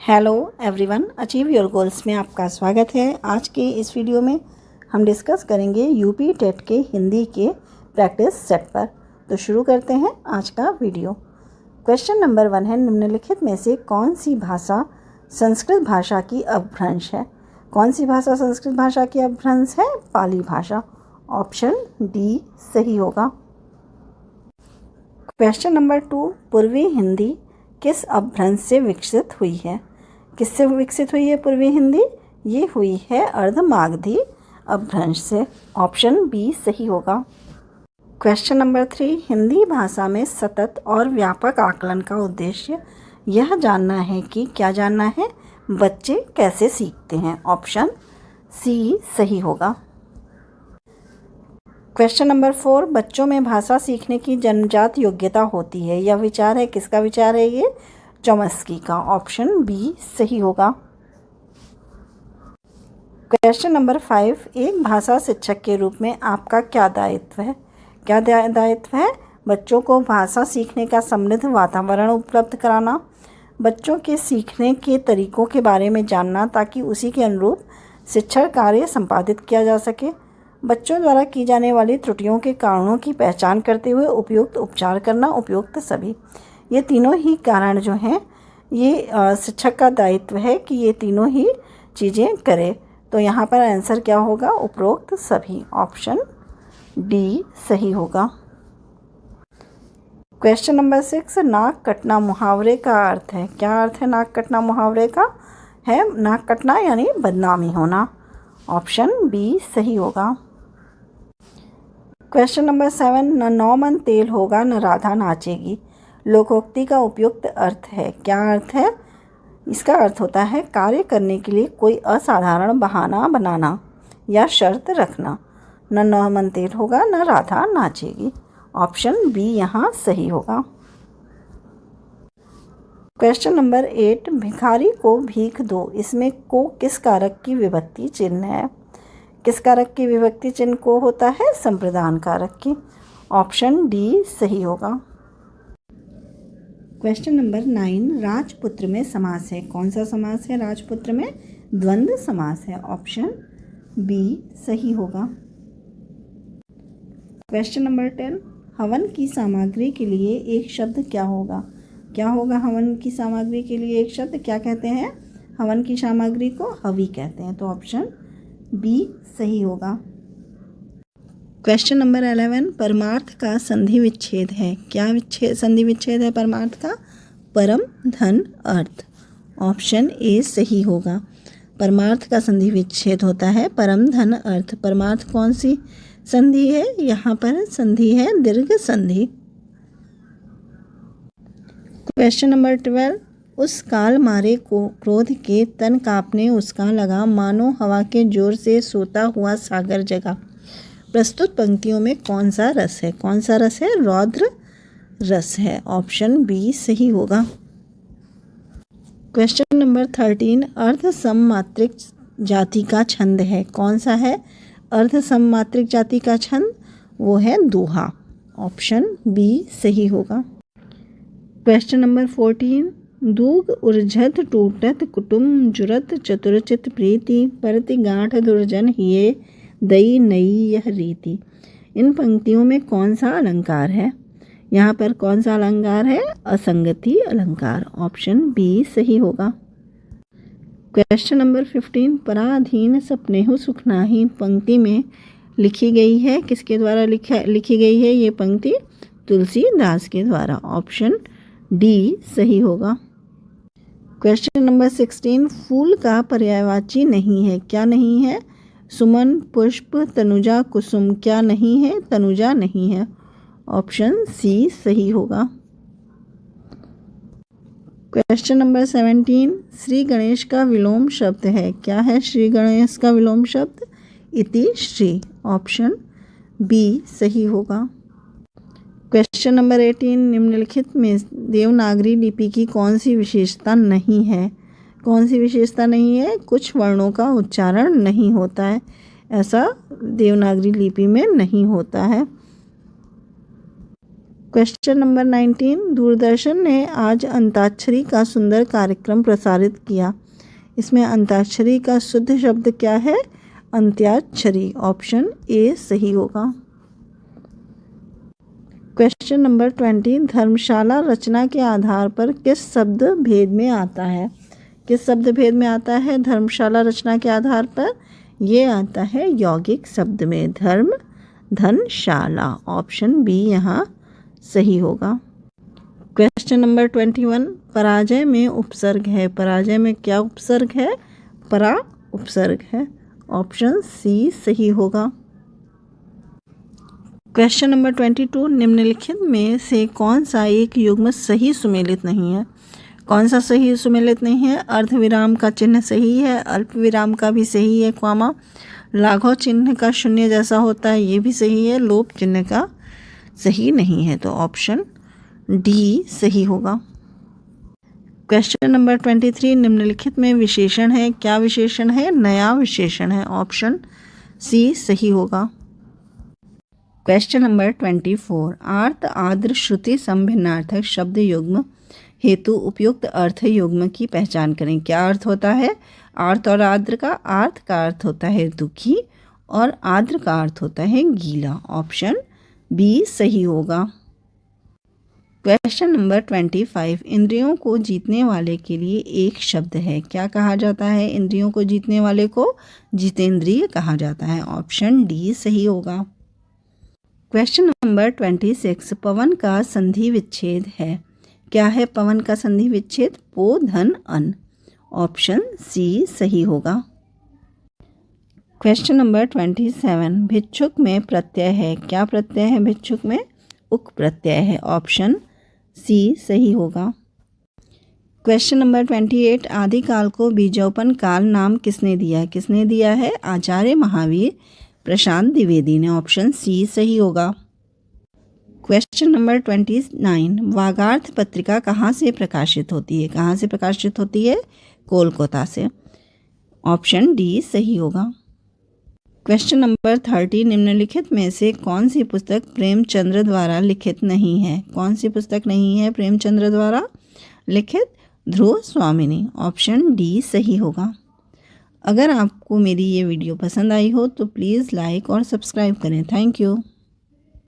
Hello everyone, achieve your goals में आपका स्वागत है। आज के इस वीडियो में हम डिस्कस करेंगे यूपी टेट के हिंदी के प्रैक्टिस सेट पर। तो शुरू करते हैं आज का वीडियो। क्वेश्चन नंबर 1 है, निम्नलिखित में से कौन सी भाषा संस्कृत भाषा की अपभ्रंश है? कौन सी भाषा संस्कृत भाषा की अपभ्रंश है? पाली भाषा। ऑप्शन डी सही होगा। क्वेश्चन नंबर 2, पूर्वी हिंदी किस अपभ्रंश से विकसित हुई है? किससे विकसित हुई है पूर्वी हिंदी? ये हुई है अर्धमागधी अपभ्रंश से। ऑप्शन बी सही होगा। क्वेश्चन नंबर 3, हिंदी भाषा में सतत और व्यापक आकलन का उद्देश्य यह जानना है कि क्या जानना है? बच्चे कैसे सीखते हैं? ऑप्शन सी सही होगा। क्वेश्चन नंबर 4, बच्चों में भाषा सीखने की जन्मजात योग्यता होती है। यह विचार है, किसका विचार है ये? चॉम्स्की का। ऑप्शन बी सही होगा। क्वेश्चन नंबर 5, एक भाषा शिक्षक के रूप में आपका क्या दायित्व है? क्या दायित्व है? बच्चों को भाषा सीखने का समृद्ध वातावरण उपलब्ध कराना, बच्चों के सीखने के तरीकों के बारे में जानना ताकि उसी के अनुरूप शिक्षण कार्य संपादित किया जा सके, बच्चों द्वारा की जाने वाली त्रुटियों के कारणों की पहचान करते हुए उपयुक्त उपचार करना, उपयुक्त सभी। ये तीनों ही कारण जो हैं ये शिक्षक का दायित्व है कि ये तीनों ही चीज़ें करे। तो यहाँ पर आंसर क्या होगा? उपरोक्त सभी। ऑप्शन डी सही होगा। क्वेश्चन नंबर 6, नाक कटना मुहावरे का अर्थ है। क्या अर्थ है नाक कटना मुहावरे का? है नाक कटना यानी बदनामी होना। ऑप्शन बी सही होगा। क्वेश्चन नंबर 7, न 9 मन तेल होगा न राधा नाचेगी, लोकोक्ति का उपयुक्त अर्थ है। क्या अर्थ है? इसका अर्थ होता है कार्य करने के लिए कोई असाधारण बहाना बनाना या शर्त रखना। न 9 मन तेल होगा न राधा नाचेगी। ऑप्शन बी यहाँ सही होगा। क्वेश्चन नंबर 8, भिखारी को भीख दो, इसमें को किस कारक की विभक्ति चिन्ह है? किस कारक की विभक्ति चिन्ह को होता है? संप्रदान कारक की। ऑप्शन डी सही होगा। क्वेश्चन नंबर 9, राजपुत्र में समास है। कौन सा समास है राजपुत्र में? द्वंद्व समास है। ऑप्शन बी सही होगा। क्वेश्चन नंबर 10, हवन की सामग्री के लिए एक शब्द क्या होगा? क्या होगा हवन की सामग्री के लिए एक शब्द? क्या कहते हैं? हवन की सामग्री को हवी कहते हैं। तो ऑप्शन बी सही होगा। क्वेश्चन नंबर 11, परमार्थ का संधि विच्छेद है। क्या संधि विच्छेद है परमार्थ का? परम धन अर्थ। ऑप्शन ए सही होगा। परमार्थ का संधि विच्छेद होता है परम धन अर्थ। परमार्थ कौन सी संधि है? यहाँ पर संधि है दीर्घ संधि। क्वेश्चन नंबर 12, उस काल मारे को क्रोध के तन कांपने उसका लगा, मानो हवा के जोर से सोता हुआ सागर जगा। प्रस्तुत पंक्तियों में कौन सा रस है? कौन सा रस है? रौद्र रस है। ऑप्शन बी सही होगा। क्वेश्चन नंबर 13, अर्ध सममात्रिक जाति का छंद है। कौन सा है अर्ध सममात्रिक जाति का छंद? वो है दोहा। ऑप्शन बी सही होगा। क्वेश्चन नंबर 14, दूग उर्झत टूटत कुटुम जुरत चतुरचित प्रीति, परति गांठ दुर्जन हिये दई नई यह रीति। इन पंक्तियों में कौन सा अलंकार है? यहाँ पर कौन सा अलंकार है? असंगति अलंकार। ऑप्शन बी सही होगा। क्वेश्चन नंबर 15, पराधीन सपनेहु सुख नाही, पंक्ति में लिखी गई है, किसके द्वारा लिखी गई है ये पंक्ति? तुलसीदास के द्वारा। ऑप्शन डी सही होगा। क्वेश्चन नंबर 16, फूल का पर्यायवाची नहीं है। क्या नहीं है? सुमन, पुष्प, तनुजा, कुसुम। क्या नहीं है? तनुजा नहीं है। ऑप्शन सी सही होगा। क्वेश्चन नंबर 17, श्री गणेश का विलोम शब्द है। क्या है श्री गणेश का विलोम शब्द? इति श्री। ऑप्शन बी सही होगा। क्वेश्चन नंबर 18, निम्नलिखित में देवनागरी लिपि की कौन सी विशेषता नहीं है? कौन सी विशेषता नहीं है? कुछ वर्णों का उच्चारण नहीं होता है, ऐसा देवनागरी लिपि में नहीं होता है। क्वेश्चन नंबर 19, दूरदर्शन ने आज अंताक्षरी का सुंदर कार्यक्रम प्रसारित किया। इसमें अंताक्षरी का शुद्ध शब्द क्या है? अंत्याक्षरी। ऑप्शन ए सही होगा। क्वेश्चन नंबर 20, धर्मशाला रचना के आधार पर किस शब्द भेद में आता है? किस शब्द भेद में आता है धर्मशाला रचना के आधार पर? ये आता है यौगिक शब्द में, धर्म धनशाला। ऑप्शन बी यहाँ सही होगा। क्वेश्चन नंबर 21, पराजय में उपसर्ग है। पराजय में क्या उपसर्ग है? परा उपसर्ग है। ऑप्शन सी सही होगा। क्वेश्चन नंबर 22, निम्नलिखित में से कौन सा एक युग्म सही सुमेलित नहीं है? कौन सा सही सुमेलित नहीं है? अर्धविराम का चिन्ह सही है, अल्प विराम का भी सही है, कॉमा लाघव चिन्ह का शून्य जैसा होता है ये भी सही है, लोप चिन्ह का सही नहीं है, तो ऑप्शन डी सही होगा। क्वेश्चन नंबर 23, निम्नलिखित में विशेषण है, क्या विशेषण है? नया विशेषण है। ऑप्शन सी सही होगा। क्वेश्चन नंबर 24, आर्त आर्द्र श्रुति संभिन्नार्थक शब्द युग्म हेतु उपयुक्त अर्थ युग्म की पहचान करें। क्या अर्थ होता है आर्त और आर्द्र का? आर्त का अर्थ होता है दुखी और आर्द्र का अर्थ होता है गीला। ऑप्शन बी सही होगा। क्वेश्चन नंबर 25, इंद्रियों को जीतने वाले के लिए एक शब्द है, क्या कहा जाता है? इंद्रियों को जीतने वाले को जितेंद्रिय कहा जाता है। ऑप्शन डी सही होगा। क्वेश्चन नंबर 26, पवन का संधि विच्छेद है, क्या है पवन का संधि विच्छेद? पो धन अन। ऑप्शन सी सही होगा। क्वेश्चन नंबर 27, भिक्षुक में प्रत्यय है, क्या प्रत्यय है भिक्षुक में? उक प्रत्यय है। ऑप्शन सी सही होगा। क्वेश्चन नंबर 28, आदिकाल को बीजोपन काल नाम किसने दिया है? किसने दिया है? आचार्य महावीर प्रशांत द्विवेदी ने। ऑप्शन सी सही होगा। क्वेश्चन नंबर 29, वागार्थ पत्रिका कहाँ से प्रकाशित होती है? कहाँ से प्रकाशित होती है? कोलकाता से। ऑप्शन डी सही होगा। क्वेश्चन नंबर 30, निम्नलिखित में से कौन सी पुस्तक प्रेमचंद्र द्वारा लिखित नहीं है? कौन सी पुस्तक नहीं है प्रेमचंद्र द्वारा लिखित? ध्रुव स्वामिनी। ऑप्शन डी सही होगा। अगर आपको मेरी ये वीडियो पसंद आई हो तो प्लीज़ लाइक और सब्सक्राइब करें। Thank you.